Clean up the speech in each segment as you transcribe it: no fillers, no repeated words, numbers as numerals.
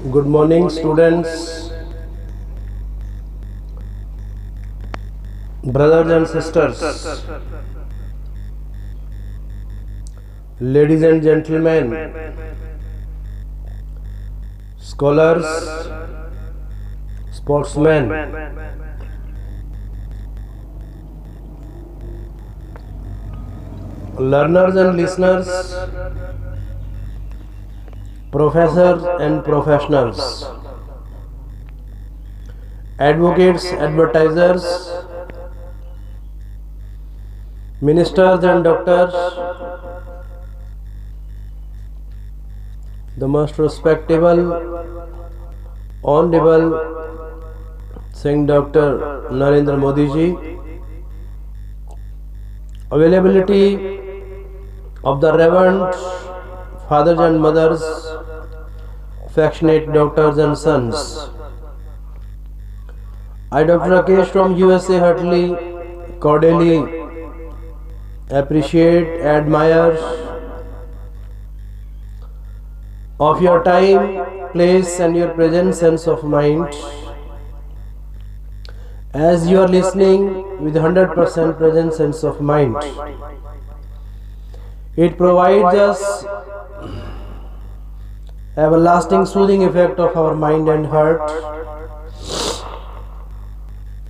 Good morning, students, brothers and sisters, ladies and gentlemen, scholars, sportsmen, learners and listeners, professors and professionals, advocates, advertisers, ministers and doctors, the most respectable, honorable Singh Dr. Narendra Modi ji, availability of the reverend fathers and mothers, affectionate doctors and sons. I, Dr. Rakesh from USA, heartily, cordially appreciate, admire of your time, place and your present sense of mind as you are listening with 100% present sense of mind. It provides us everlasting soothing effect of our mind and heart,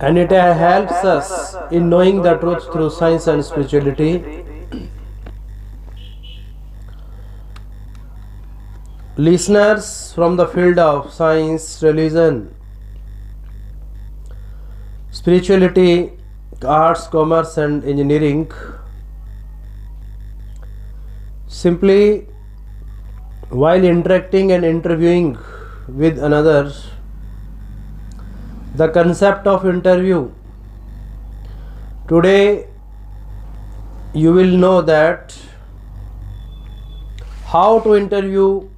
and it helps us in knowing the truth through science and spirituality. Listeners from the field of science, religion, spirituality, arts, commerce and engineering, simply while interacting and interviewing with another, the concept of interview, today you will know that how to interview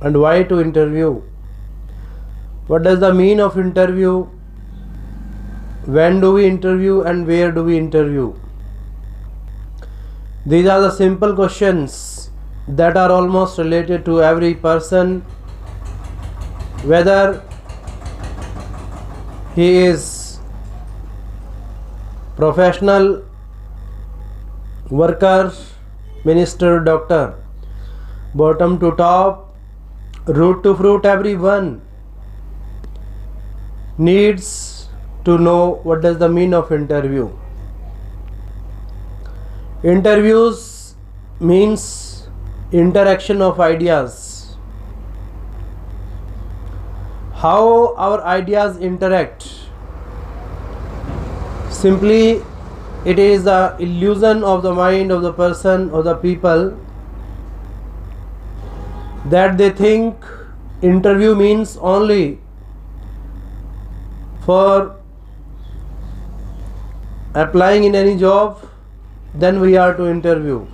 and why to interview, what does the mean of interview, when do we interview and where do we interview. These are the simple questions that are almost related to every person, whether he is professional, worker, minister, doctor, bottom to top, root to fruit, everyone needs to know what does the mean of interview. Interviews means interaction of ideas. How our ideas interact? Simply, it is the illusion of the mind of the person or the people that they think interview means only for applying in any job, then we are to interview.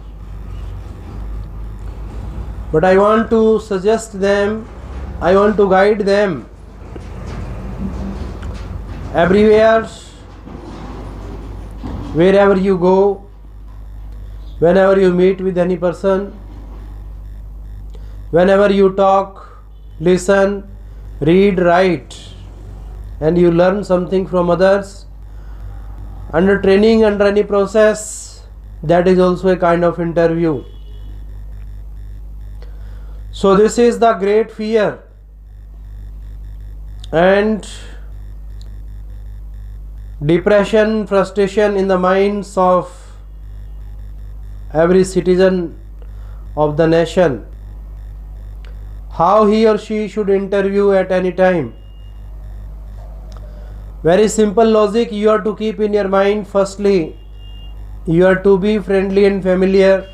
But I want to suggest them, I want to guide them everywhere, wherever you go, whenever you meet with any person, whenever you talk, listen, read, write, and you learn something from others, under training, under any process, that is also a kind of interview. So this is the great fear and depression, frustration in the minds of every citizen of the nation. How he or she should interview at any time. Very simple logic you have to keep in your mind. Firstly, you are to be friendly and familiar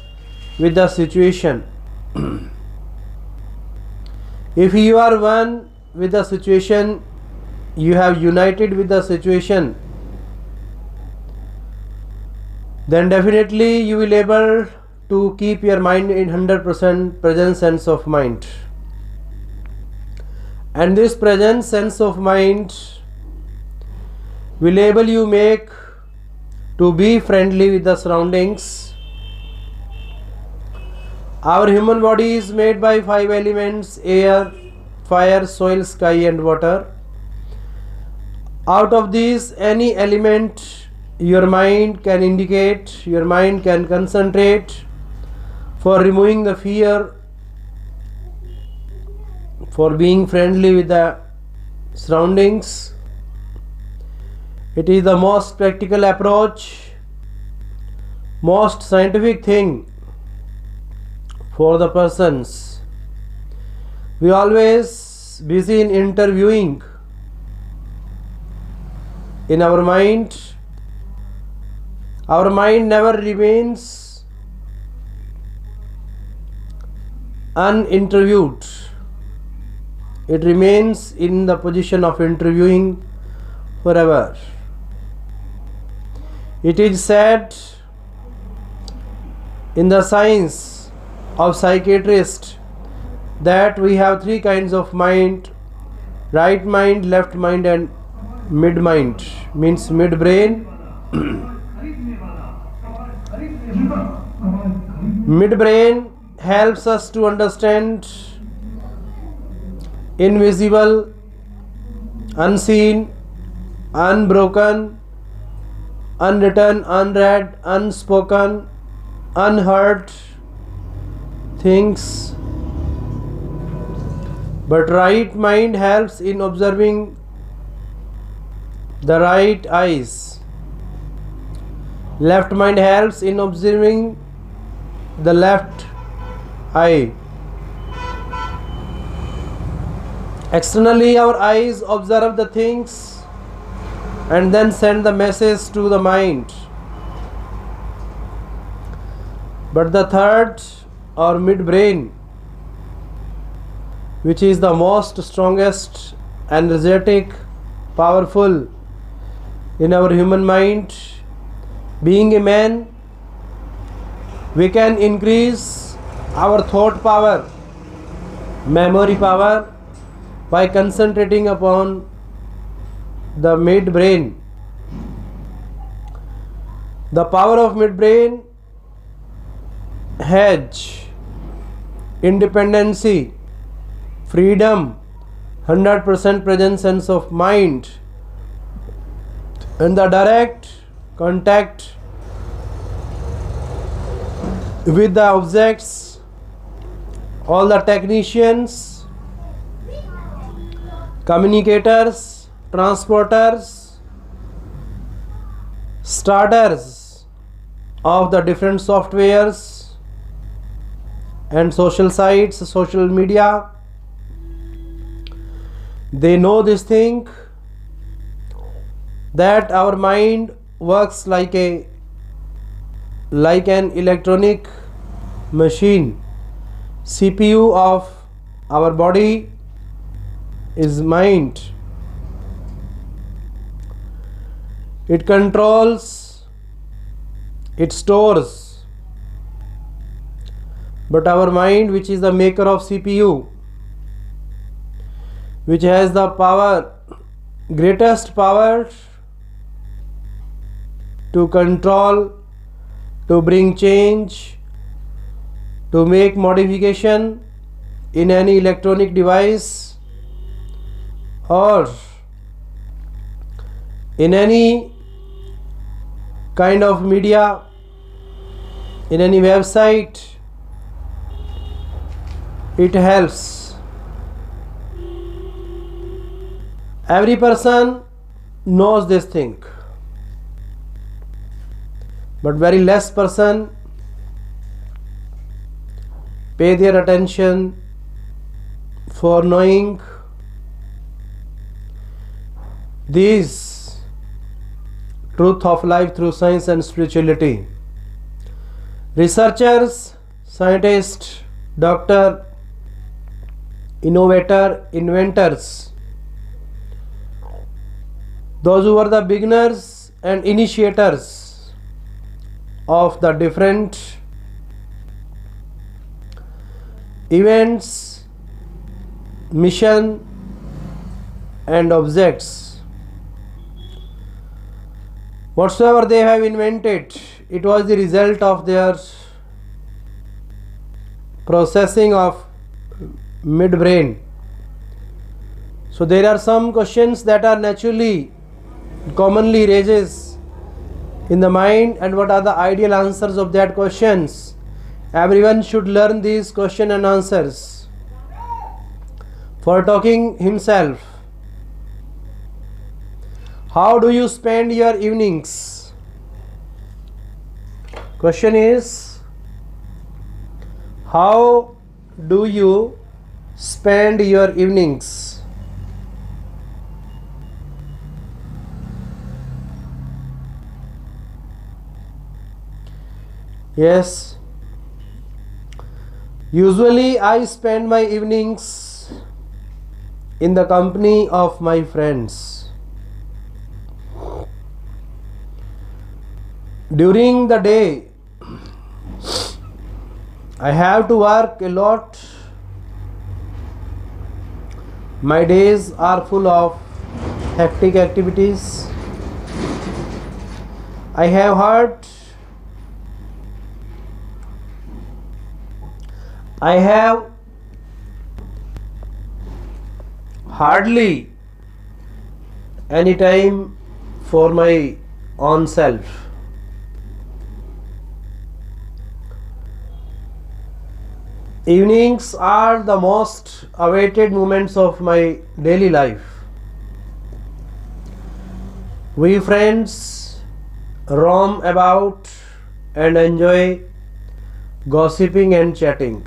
with the situation. If you are one with the situation, you have united with the situation, then definitely you will able to keep your mind in 100% present sense of mind. And this present sense of mind will able you make to be friendly with the surroundings. Our human body is made by 5 elements: air, fire, soil, sky and water. Out of these, any element your mind can indicate, your mind can concentrate for removing the fear, for being friendly with the surroundings. It is the most practical approach, most scientific thing for the persons. We always busy in interviewing in our mind. Our mind never remains uninterviewed. It remains in the position of interviewing forever. It is said in the science of psychiatrists that we have three kinds of mind: right mind, left mind and mid mind, means mid brain. Mid brain helps us to understand invisible, unseen, unbroken, unwritten, unread, unspoken, unheard things. But right mind helps in observing the right eyes. Left mind helps in observing the left eye. Externally, our eyes observe the things and then send the message to the mind. But the third, or midbrain, which is the most strongest, energetic, powerful in our human mind, being a man, we can increase our thought power, memory power, by concentrating upon the midbrain. The power of midbrain has independency, freedom, 100% present sense of mind, and the direct contact with the objects. All the technicians, communicators, transporters, starters of the different softwares and social sites, social media, they know this thing, that our mind works like an electronic machine. CPU of our body is mind. It controls, it stores. But our mind, which is the maker of CPU, which has the power, greatest power to control, to bring change, to make modification in any electronic device or in any kind of media, in any website, it helps. Every person knows this thing, but very less person pay their attention for knowing these truth of life through science and spirituality. Researchers, scientists, doctor, innovator, inventors, those who are the beginners and initiators of the different events, mission and objects, whatsoever they have invented, it was the result of their processing of midbrain. So there are some questions that are naturally, commonly raises in the mind, and what are the ideal answers of that questions. Everyone should learn these question and answers for talking himself. How do you spend your evenings? Question is, how do you spend your evenings? Yes. Usually I spend my evenings in the company of my friends. During the day, I have to work a lot. My days are full of hectic activities. I have hardly any time for my own self. Evenings are the most awaited moments of my daily life. We friends roam about and enjoy gossiping and chatting.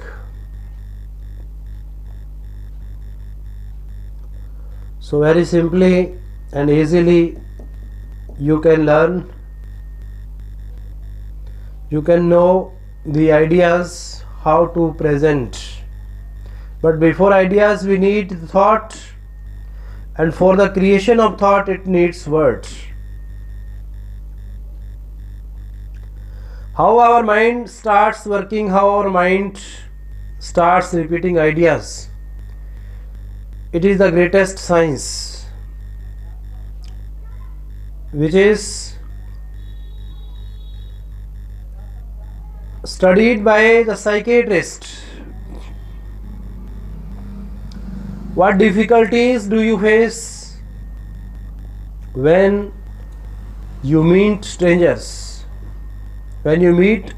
So very simply and easily you can learn, you can know the ideas how to present. But before ideas we need thought, and for the creation of thought it needs words. How our mind starts working, how our mind starts repeating ideas, it is the greatest science, which is studied by the psychiatrist. What difficulties do you face when you meet strangers? When you meet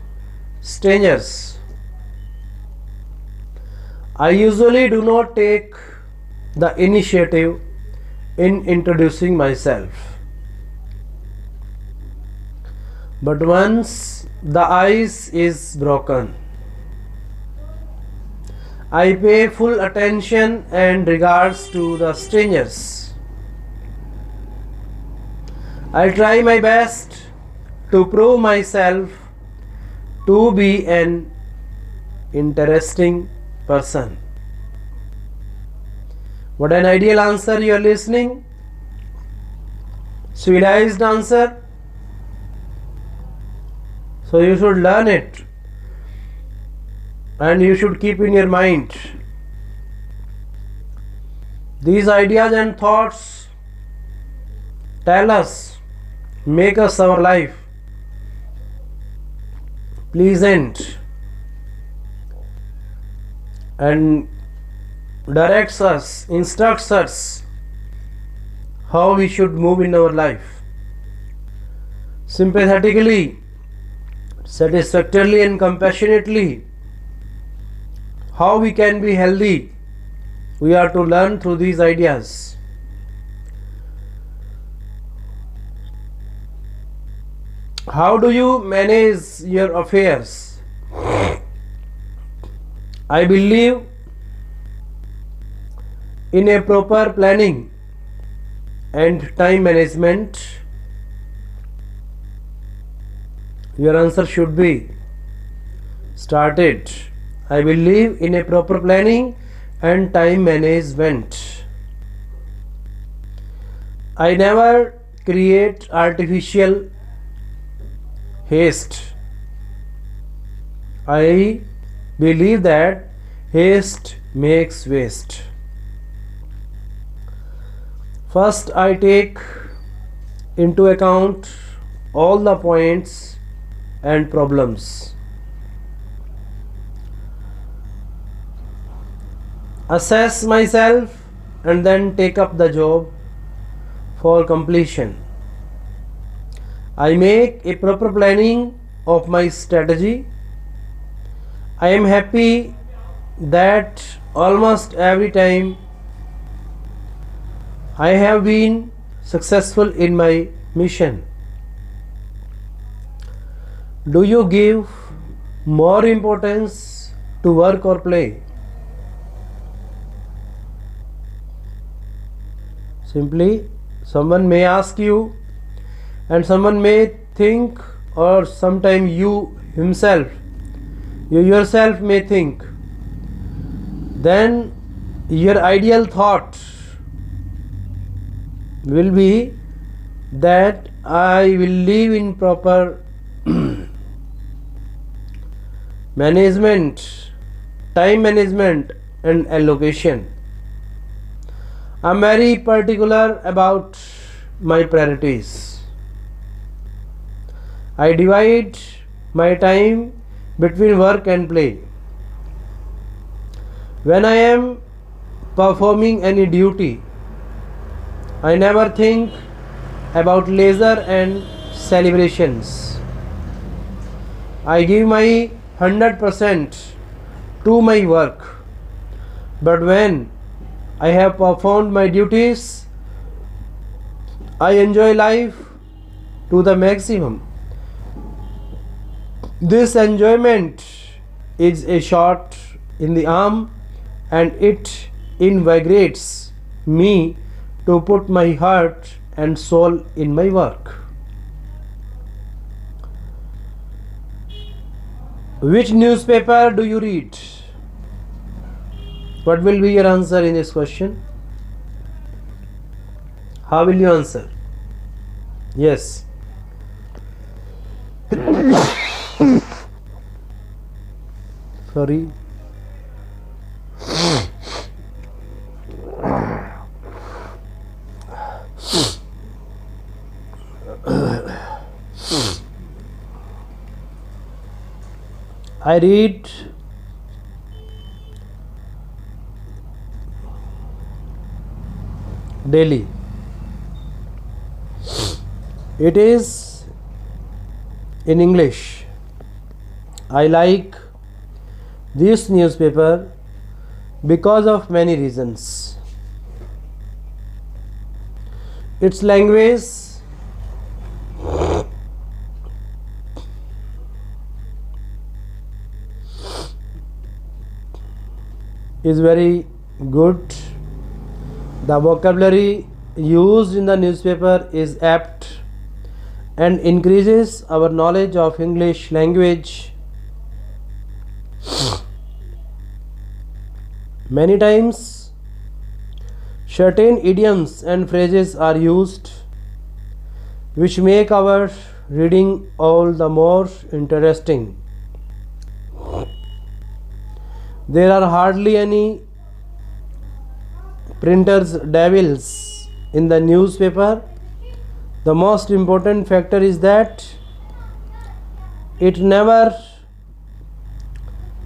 strangers, I usually do not take the initiative in introducing myself. But once the ice is broken, I pay full attention and regards to the strangers. I try my best to prove myself to be an interesting person. What an ideal answer you are listening. Civilized answer. So you should learn it, and you should keep in your mind these ideas and thoughts. Tell us, make us our life pleasant, and directs us, instructs us how we should move in our life. Sympathetically, satisfactorily and compassionately, how we can be healthy, we are to learn through these ideas. How do you manage your affairs? I believe in a proper planning and time management. Your answer should be started. I believe in a proper planning and time management. I never create artificial haste. I believe that haste makes waste. First, I take into account all the points and problems. Assess myself and then take up the job for completion. I make a proper planning of my strategy. I am happy that almost every time I have been successful in my mission. Do you give more importance to work or play? Simply, someone may ask you, and someone may think, or sometime you yourself may think, then your ideal thought will be that I will live in proper management, time management and allocation. I'm very particular about my priorities. I divide my time between work and play. When I am performing any duty, I never think about leisure and celebrations. I give my 100% to my work. But when I have performed my duties, I enjoy life to the maximum. This enjoyment is a shot in the arm, and it invigorates me to put my heart and soul in my work. Which newspaper do you read? What will be your answer in this question? How will you answer? Yes. Sorry. I read daily. It is in English. I like this newspaper because of many reasons. Its language is very good. The vocabulary used in the newspaper is apt and increases our knowledge of English language. Many times, certain idioms and phrases are used which make our reading all the more interesting. There are hardly any printers' devils in the newspaper. The most important factor is that it never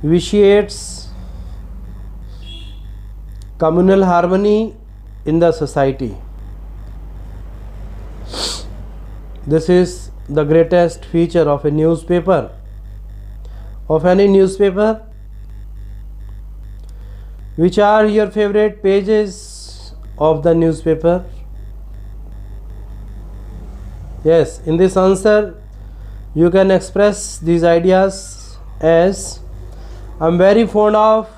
vitiates communal harmony in the society. This is the greatest feature of a newspaper, of any newspaper. Which are your favorite pages of the newspaper? Yes, in this answer you can express these ideas as I'm very fond of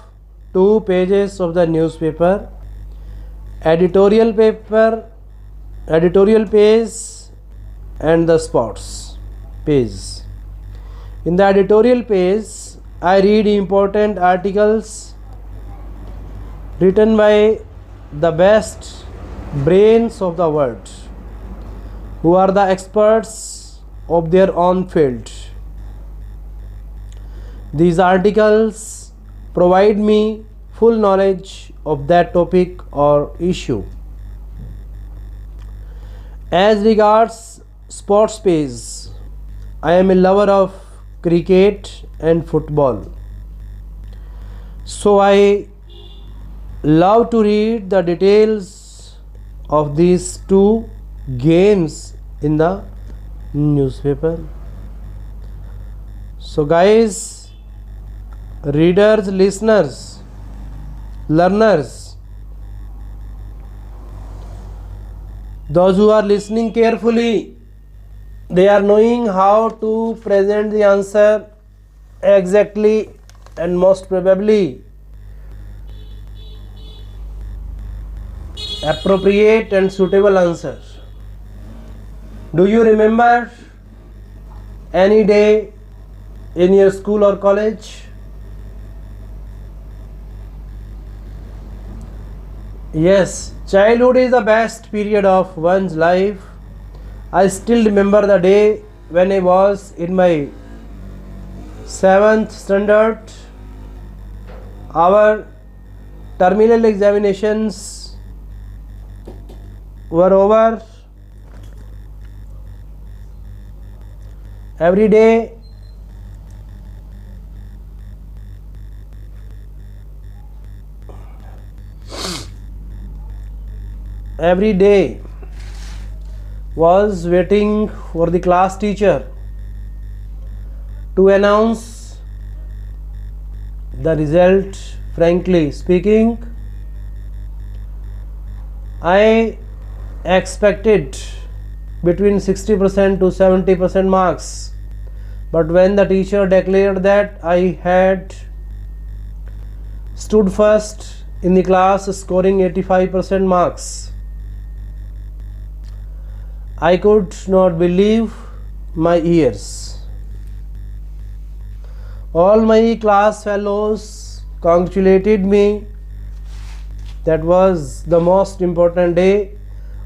2 pages of the newspaper, editorial page and the sports page. In the editorial page, I read important articles written by the best brains of the world, who are the experts of their own field. These articles provide me full knowledge of that topic or issue. As regards sports page, I am a lover of cricket and football, so I love to read the details of these two games in the newspaper. So guys, readers, listeners, learners, those who are listening carefully, they are knowing how to present the answer exactly and most probably appropriate and suitable answer. Do you remember any day in your school or college? Yes, childhood is the best period of one's life. I still remember the day when I was in my 7th standard. Our terminal examinations were over. Every day was waiting for the class teacher to announce the result. Frankly speaking, I expected between 60% to 70% marks, but when the teacher declared that I had stood first in the class scoring 85% marks, I could not believe my ears. All my class fellows congratulated me. That was the most important day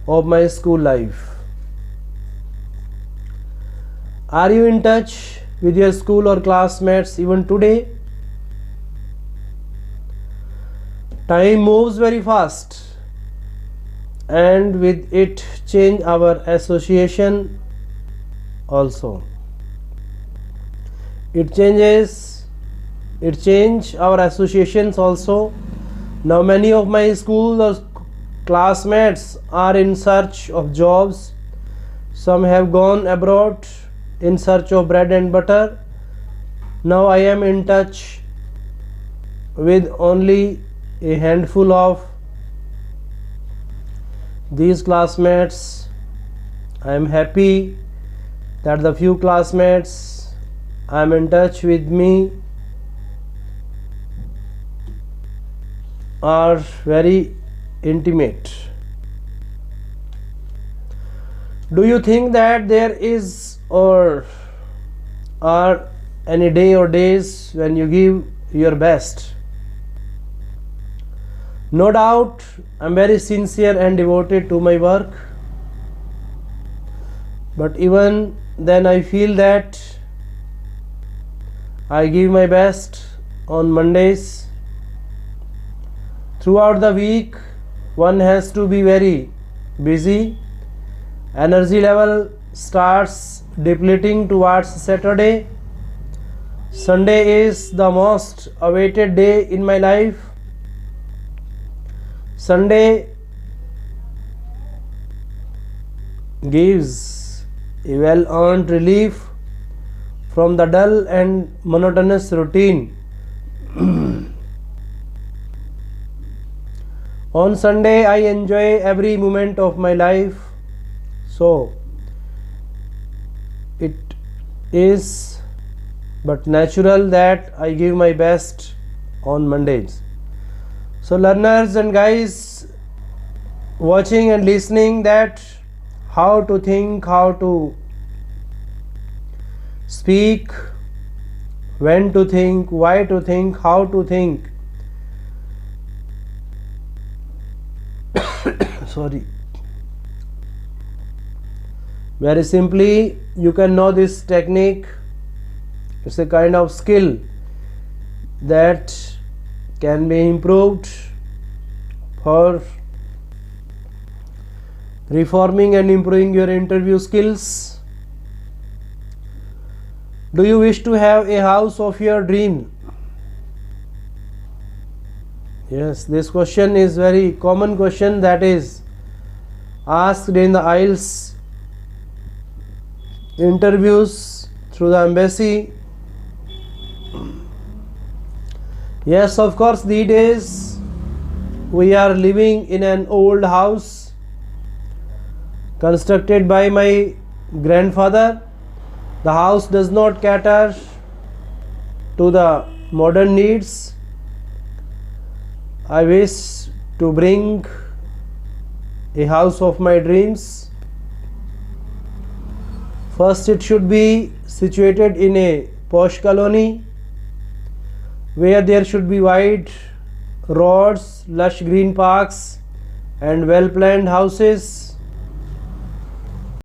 of my school life. Are you in touch with your school or classmates even today? Time moves very fast, and with it change our association also. It change our associations also. Now many of my school or classmates are in search of jobs. Some have gone abroad in search of bread and butter. Now I am in touch with only a handful of these classmates. I am happy that the few classmates I am in touch with me are very intimate. Do you think that there is or are any day or days when you give your best? No doubt, I am very sincere and devoted to my work, but even then I feel that I give my best on Mondays. Throughout the week, one has to be very busy. Energy level starts depleting towards Saturday. Sunday is the most awaited day in my life. Sunday gives a well-earned relief from the dull and monotonous routine. On Sunday, I enjoy every moment of my life. So, it is but natural that I give my best on Mondays. So learners and guys watching and listening, that how to think, how to speak, when to think, why to think, how to think. Sorry. Very simply, you can know this technique. It's a kind of skill that can be improved for reforming and improving your interview skills. Do you wish to have a house of your dream? Yes, this question is very common question that is asked in the IELTS interviews through the embassy. Yes, of course, these days we are living in an old house constructed by my grandfather. The house does not cater to the modern needs. I wish to bring a house of my dreams. First, it should be situated in a posh colony where there should be wide roads, lush green parks, and well planned houses.